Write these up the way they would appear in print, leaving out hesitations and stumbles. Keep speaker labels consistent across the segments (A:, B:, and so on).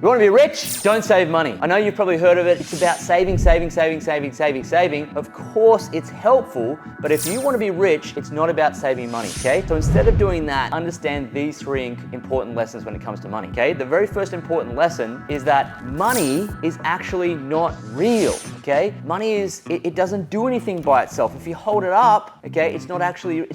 A: You want to be rich? Don't save money. I know you've probably heard of it. It's about saving. Of course, it's helpful, but if you want to be rich, it's not about saving money, okay? So instead of doing that, understand these three important lessons when it comes to money, okay? The very first important lesson is that money is actually not real, okay? Money it doesn't do anything by itself. If you hold it up, okay, it's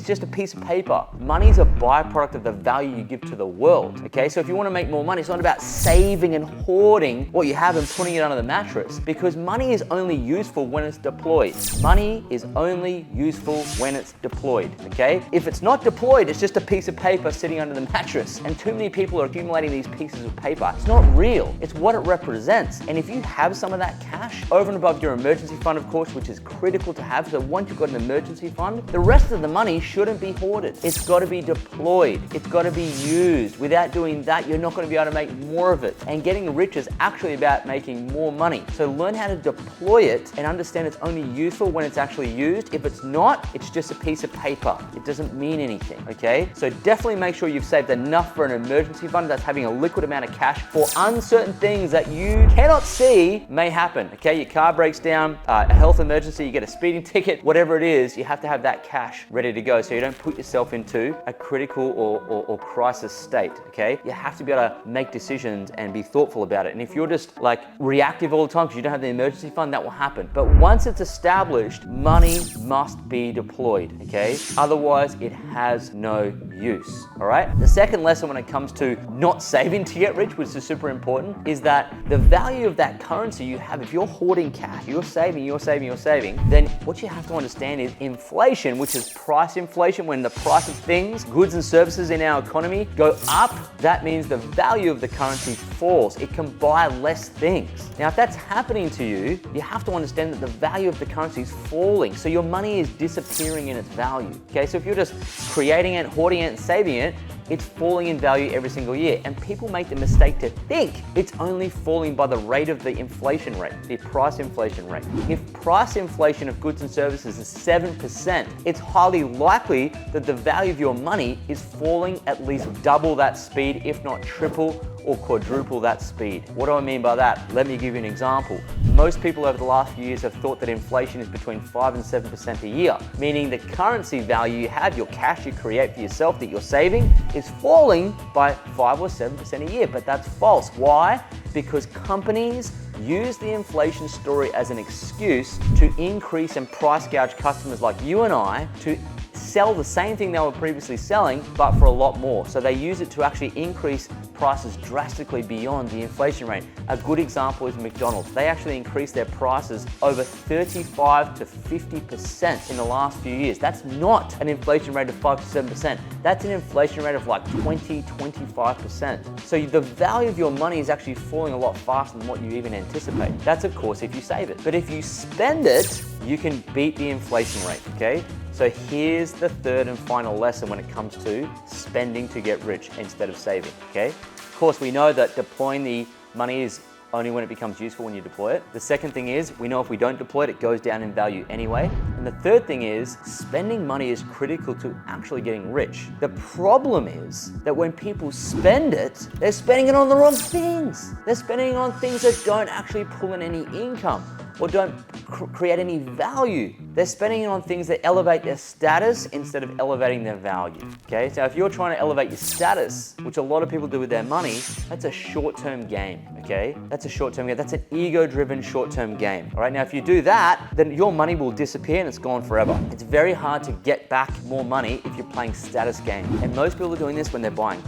A: just a piece of paper. Money is a byproduct of the value you give to the world, okay? So if you want to make more money, it's not about saving and hoarding what you have and putting it under the mattress, because money is only useful when it's deployed. Money is only useful when it's deployed, okay? If it's not deployed, it's just a piece of paper sitting under the mattress, and too many people are accumulating these pieces of paper. It's not real. It's what it represents. And if you have some of that cash over and above your emergency fund, of course, which is critical to have, so once you've got an emergency fund, the rest of the money shouldn't be hoarded. It's got to be deployed. It's got to be used. Without doing that, you're not going to be able to make more of it. And getting rich is actually about making more money. So learn how to deploy it and understand it's only useful when it's actually used. If it's not, it's just a piece of paper. It doesn't mean anything, okay? So definitely make sure you've saved enough for an emergency fund. That's having a liquid amount of cash for uncertain things that you cannot see may happen, okay? Your car breaks down, a health emergency, you get a speeding ticket, whatever it is, you have to have that cash ready to go so you don't put yourself into a critical or crisis state, okay? You have to be able to make decisions and be thoughtful about it. And if you're just like reactive all the time because you don't have the emergency fund, that will happen. But once it's established, money must be deployed, okay? Otherwise, it has no use, all right? The second lesson when it comes to not saving to get rich, which is super important, is that the value of that currency you have, if you're hoarding cash, you're saving, then what you have to understand is inflation, which is price inflation. When the price of things, goods and services in our economy go up, that means the value of the currency falls. It can buy less things. Now, if that's happening to you, you have to understand that the value of the currency is falling. So your money is disappearing in its value, okay? So if you're just creating it, hoarding it, and saving it, it's falling in value every single year. And people make the mistake to think it's only falling by the rate of the inflation rate, the price inflation rate. If price inflation of goods and services is 7%, it's highly likely that the value of your money is falling at least double that speed, if not triple or quadruple that speed. What do I mean by that? Let me give you an example. Most people over the last few years have thought that inflation is between 5 and 7% a year, meaning the currency value you have, your cash you create for yourself that you're saving, is falling by 5 or 7% a year. But that's false. Why? Because companies use the inflation story as an excuse to increase and price gouge customers like you and I to sell the same thing they were previously selling, but for a lot more. So they use it to actually increase prices drastically beyond the inflation rate. A good example is McDonald's. They actually increased their prices over 35 to 50% in the last few years. That's not an inflation rate of 5 to 7%. That's an inflation rate of like 20, 25%. So the value of your money is actually falling a lot faster than what you even anticipate. That's of course if you save it. But if you spend it, you can beat the inflation rate, okay? So here's the third and final lesson when it comes to spending to get rich instead of saving, okay? Of course, we know that deploying the money is only when it becomes useful when you deploy it. The second thing is, we know if we don't deploy it, it goes down in value anyway. And the third thing is, spending money is critical to actually getting rich. The problem is that when people spend it, they're spending it on the wrong things. They're spending it on things that don't actually pull in any income or don't create any value. They're spending it on things that elevate their status instead of elevating their value, okay? So if you're trying to elevate your status, which a lot of people do with their money, that's a short-term game, okay? That's a short-term game. That's an ego-driven short-term game, all right? Now, if you do that, then your money will disappear and it's gone forever. It's very hard to get back more money if you're playing status game. And most people are doing this when they're buying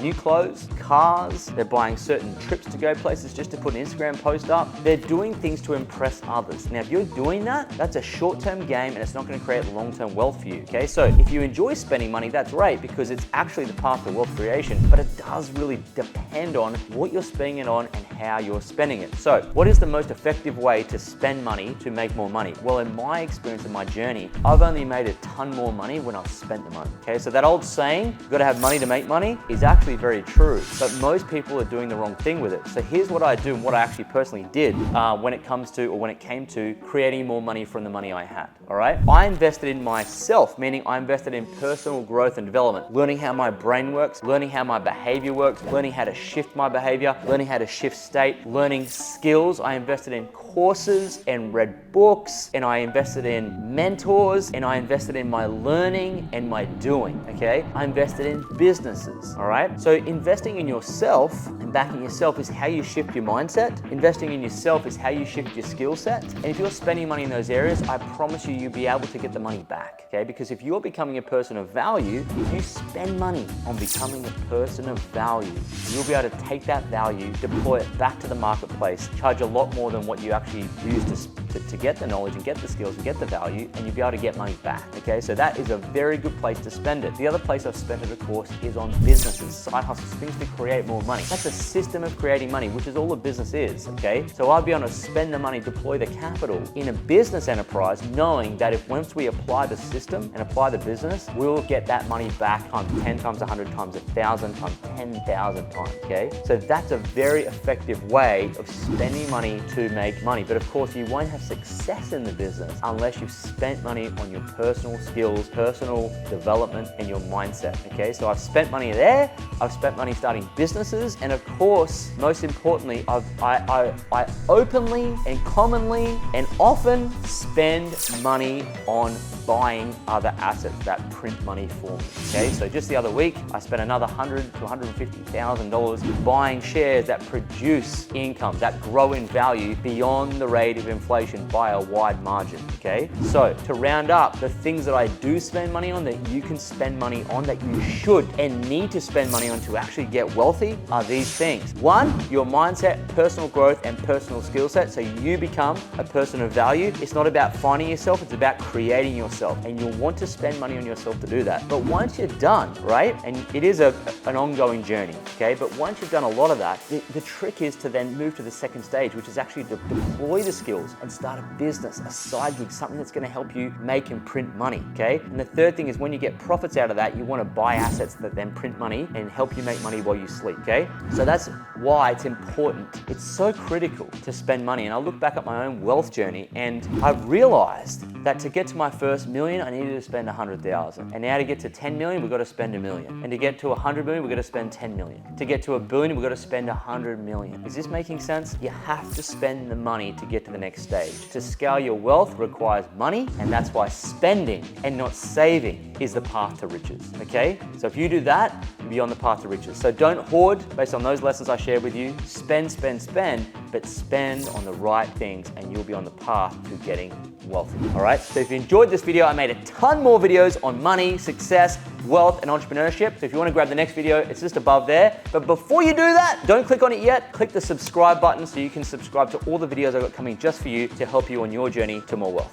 A: new clothes, cars, they're buying certain trips to go places just to put an Instagram post up. They're doing things to impress others. Now, if you're doing that, that's a short-term game and it's not going to create long-term wealth for you, okay? So if you enjoy spending money, that's great because it's actually the path to wealth creation, but it does really depend on what you're spending it on and how you're spending it. So what is the most effective way to spend money to make more money? Well, in my experience, in my journey, I've only made a ton more money when I've spent the money, okay? So that old saying, you've got to have money to make money, is actually very true, but most people are doing the wrong thing with it. So here's what I do and what I actually personally did when it came to creating more money from the money I had. had, all right? I invested in myself, meaning I invested in personal growth and development, learning how my brain works, learning how my behavior works, learning how to shift my behavior, learning how to shift state, learning skills. I invested in courses and read books, and I invested in mentors, and I invested in my learning and my doing, okay? I invested in businesses, all right? So investing in yourself and backing yourself is how you shift your mindset. Investing in yourself is how you shift your skill set. And if you're spending money in those areas, I promise you'll be able to get the money back, okay? Because if you're becoming a person of value, if you spend money on becoming a person of value, you'll be able to take that value, deploy it back to the marketplace, charge a lot more than what you actually used to get the knowledge and get the skills and get the value, and you'll be able to get money back, okay? So that is a very good place to spend it. The other place I've spent it, of course, is on businesses, side hustles, things to create more money. That's a system of creating money, which is all a business is, okay? So I'll be able to spend the money, deploy the capital in a business enterprise, knowing that if once we apply the system and apply the business, we'll get that money back times 10 times, 100 times, 1,000 times, 10,000 times, okay? So that's a very effective way of spending money to make money. But of course, you won't have success in the business unless you've spent money on your personal skills, personal development, and your mindset, okay? So I've spent money there, I've spent money starting businesses, and of course, most importantly, I openly and commonly and often spend money on buying other assets that print money for me, okay? So just the other week, I spent another $100,000 to $150,000 buying shares that produce income, that grow in value beyond the rate of inflation by a wide margin, okay? So to round up, the things that I do spend money on that you can spend money on, that you should and need to spend money on to actually get wealthy, are these things. One, your mindset, personal growth, and personal skill set, so you become a person of value. It's not about finding yourself, it's about creating yourself, and you'll want to spend money on yourself to do that. But once you're done, right, and it is an ongoing journey, okay, but once you've done a lot of that, the trick is to then move to the second stage, which is actually to deploy the skills and start a business, a side gig, something that's going to help you make and print money, okay? And the third thing is, when you get profits out of that, you want to buy assets that then print money and help you make money while you sleep, okay? So that's why it's important. It's so critical to spend money. And I look back at my own wealth journey, and I've realized that to get to my first million, I needed to spend 100,000. And now to get to 10 million, we've got to spend $1 million. And to get to 100 million, we've got to spend 10 million. To get to $1 billion, we've got to spend 100 million. Is this making sense? You have to spend the money to get to the next stage. To scale your wealth requires money, and that's why spending and not saving is the path to riches, okay? So if you do that, you'll be on the path to riches. So don't hoard based on those lessons I shared with you. Spend, spend, spend, but spend on the right things, and you'll be on the path to getting wealthy, all right? So if you enjoyed this video, I made a ton more videos on money, success, wealth, and entrepreneurship. So if you want to grab the next video, it's just above there. But before you do that, don't click on it yet. Click the subscribe button so you can subscribe to all the videos I've got coming just for you to help you on your journey to more wealth.